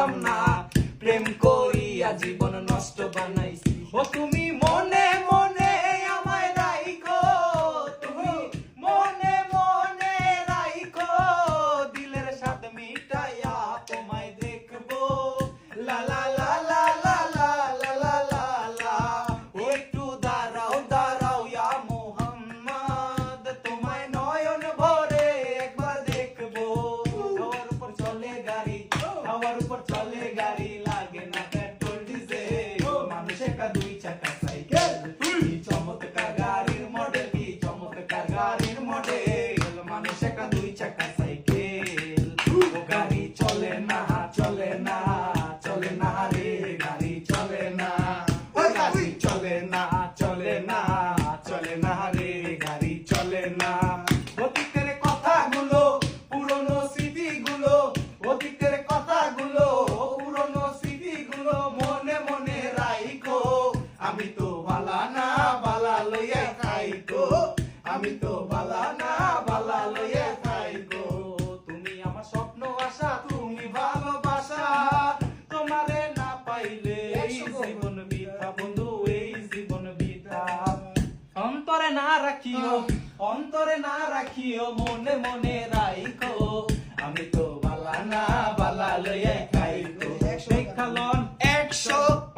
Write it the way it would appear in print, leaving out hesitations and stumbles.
বুঝলাম না প্রেম করিয়া জীবন নষ্ট বানাইছি ও তুমি মনে মনে আমায় রাইখো তুমি মনে মনে রাইখো দিলের স্বাদ মিটাইয়া তোমায় দেখবো লা লা লা লা লা লা লা লা লা লা একটু দাঁড়াও দাঁড়াও ইয়া মোহাম্মদ তোমায় নয়ন ভরে একবার দেখবো হাওয়ার উপর চলে গাড়ি হাওয়ার উপর চলে গাড়ি লাগে না পেট্রোল ডিজেল মানুষ একটা দুই চাকা সাইকেল কি চমৎকার গাড়ির মডেল কি চমৎকার গাড়ির মডেল মানুষ একটা দুই চাকা সাইকেল ও গাড়ি চলে না চলে না চলে না রে গাড়ি চলে না ও গাড়ি চলে না চলে না চলে না রে গাড়ি চলে না অতীতের কথাগুলো পুরনো স্মৃতিগুলো অতীতের কথাগুলো পুরনো স্মৃতিগুলো মনে মনে রাইখো আমি তো বালা না বালা লইয়া খাইকো আমি তো বালা না বালা লইয়া খাইকো তুমি আমার স্বপ্ন আশা তুমি ভালোবাসা তোমারে না পাইলে এই জীবন বৃথা বন্ধু এই জীবন বৃথা অন্তরে না রাখিও মনে মনে রাইখো আমি তো বালা না বালা লইয়া খাইকো 100